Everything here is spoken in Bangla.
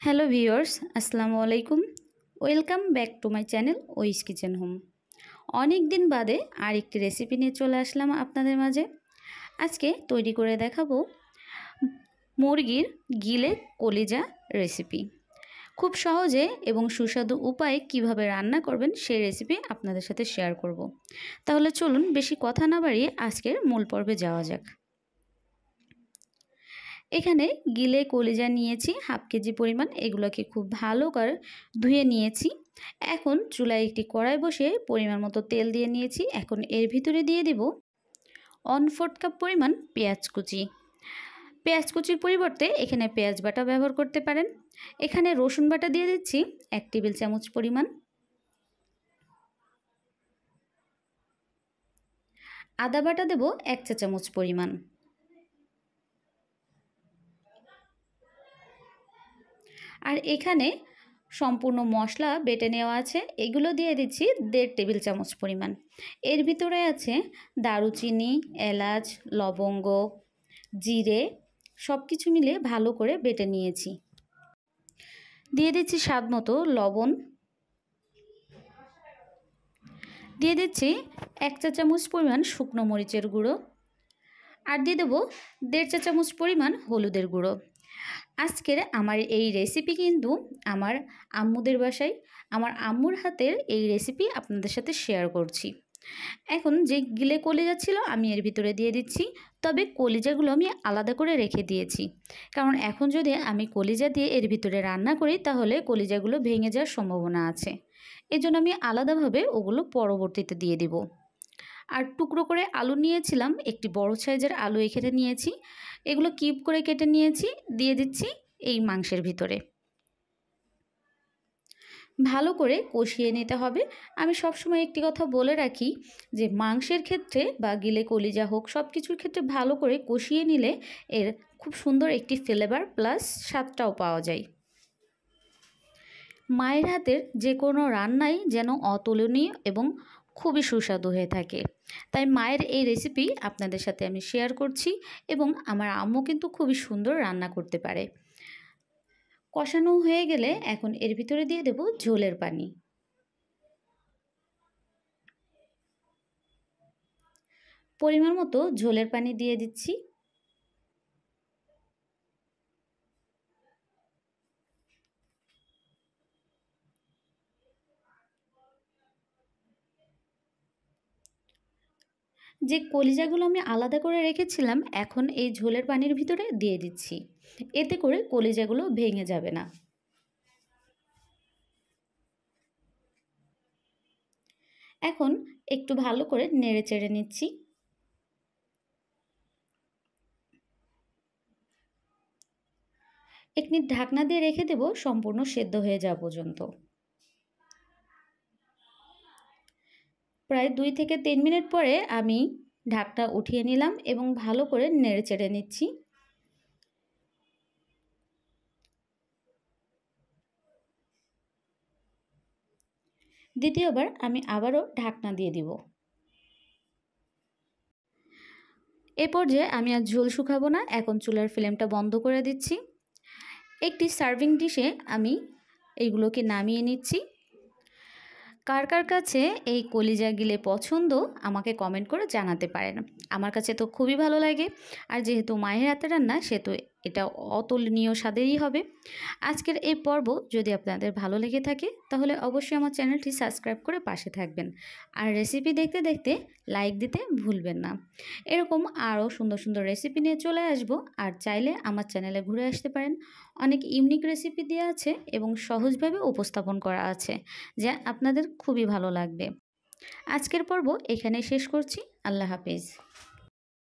হ্যালো ভিউয়ার্স, আসসালামু আলাইকুম। Welcome back to my channel ওইস কিচেন হোম। অনেক দিন বাদে আরেকটি রেসিপি নিয়ে চলে আসলাম আপনাদের মাঝে। আজকে তৈরি করে দেখাবো মুরগির গিলে কলিজা রেসিপি। খুব সহজে এবং সুস্বাদু উপায়ে কিভাবে রান্না করবেন সেই রেসিপি আপনাদের সাথে শেয়ার করব। তাহলে চলুন বেশি কথা না বাড়িয়ে আজকের মূল পর্বে যাওয়া যাক। এখানে গিলে কলিজা নিয়েছি হাফ কেজি পরিমাণ। এগুলোকে খুব ভালো করে ধুয়ে নিয়েছি। এখন চুলায় একটি কড়াই বসিয়ে পরিমাণ মতো তেল দিয়ে নিয়েছি। এখন এর ভিতরে দিয়ে দেব 1/4 কাপ পরিমাণ পেঁয়াজ কুচি। পেঁয়াজ কুচির পরিবর্তে এখানে পেঁয়াজ বাটা ব্যবহার করতে পারেন। এখানে রসুন বাটা দিয়ে দিচ্ছি 1 টেবিল চামচ পরিমাণ। আদা বাটা দেব 1 চা চামচ পরিমাণ। আর এখানে সম্পূর্ণ মশলা বেটে নেওয়া আছে, এগুলো দিয়ে দিচ্ছি 1.5 টেবিল চামচ পরিমাণ। এর ভিতরে আছে দারুচিনি, এলাচ, লবঙ্গ, জিরে, সব কিছু মিলে ভালো করে বেটে নিয়েছি। দিয়ে দিচ্ছি স্বাদ মতো লবণ, দিয়ে দিচ্ছি 1 চা চামচ পরিমাণ শুকনো মরিচের গুঁড়ো, আর দিয়ে দেবো 1.5 চা চামচ পরিমাণ হলুদের গুঁড়ো। আজকের আমার এই রেসিপি কিন্তু আমার আম্মুদের বাসায়, আমার আম্মুর হাতের এই রেসিপি আপনাদের সাথে শেয়ার করছি। এখন যে গিলে কলিজা ছিল আমি এর ভিতরে দিয়ে দিচ্ছি, তবে কলিজাগুলো আমি আলাদা করে রেখে দিয়েছি, কারণ এখন যদি আমি কলিজা দিয়ে এর ভিতরে রান্না করি তাহলে কলিজাগুলো ভেঙে যাওয়ার সম্ভাবনা আছে। এজন্য আমি আলাদাভাবে ওগুলো পরবর্তীতে দিয়ে দেব। আর টুকরো করে আলু নিয়েছিলাম, একটি বড় সাইজের আলু এখানে নিয়েছি। এগুলো কিউব করে কেটে নিয়েছি, দিয়ে দিচ্ছি এই মাংসের ভিতরে। ভালো করে কষিয়ে নিতে হবে। আমি সবসময় একটি কথা বলে রাখি যে মাংসের ক্ষেত্রে বা গিলে কলিজা হোক, সব কিছুর ক্ষেত্রে ভালো করে কষিয়ে নিলে এর খুব সুন্দর একটি ফ্লেভার প্লাস স্বাদটাও পাওয়া যায়। মায়ের হাতের যে কোনো রান্নাই যেন অতুলনীয় এবং খুবই সুস্বাদু হয়ে থাকে, তাই মায়ের এই রেসিপি আপনাদের সাথে আমি শেয়ার করছি। এবং আমার আম্মু কিন্তু খুবই সুন্দর রান্না করতে পারে। কষানো হয়ে গেলে এখন এর ভিতরে দিয়ে দেব ঝোলের পানি। পরিমাণ মতো ঝোলের পানি দিয়ে দিচ্ছি। যে কলিজাগুলো আমি আলাদা করে রেখেছিলাম এখন এই ঝোলের পানির ভিতরে দিয়ে দিচ্ছি, এতে করে কলিজাগুলো ভেঙে যাবে না। এখন একটু ভালো করে নেড়ে চেড়ে নিচ্ছি। এক মিনিট ঢাকনা দিয়ে রেখে দেব সম্পূর্ণ সেদ্ধ হয়ে যাওয়া পর্যন্ত। প্রায় 2 থেকে 3 মিনিট পরে আমি ঢাকনা উঠিয়ে নিলাম এবং ভালো করে নেড়ে চেড়ে নিচ্ছি। দ্বিতীয়বার আমি আবারও ঢাকনা দিয়ে দিব। এ পর্যায়ে আমি আর ঝোল শুকাবো না, এখন চুলার ফ্লেমটা বন্ধ করে দিচ্ছি। একটি সার্ভিং ডিশে আমি এইগুলোকে নামিয়ে নিচ্ছি। কার কার কাছে এই কলিজা গিলে পছন্দ আমাকে কমেন্ট করে জানাতে পারেন। আমার কাছে তো খুবই ভালো লাগে, আর যেহেতু মায়ের হাতে রান্না সেহেতু এটা অতুলনীয় স্বাদেরই হবে। আজকের এই পর্ব যদি আপনাদের ভালো লেগে থাকে তাহলে অবশ্যই আমার চ্যানেলটি সাবস্ক্রাইব করে পাশে থাকবেন, আর রেসিপি দেখতে দেখতে লাইক দিতে ভুলবেন না। এরকম আরও সুন্দর সুন্দর রেসিপি নিয়ে চলে আসব, আর চাইলে আমার চ্যানেলে ঘুরে আসতে পারেন। অনেক ইউনিক রেসিপি দেওয়া আছে এবং সহজভাবে উপস্থাপন করা আছে, যা আপনাদের খুবই ভালো লাগবে। আজকের পর্ব এখানে শেষ করছি। আল্লাহ হাফেজ।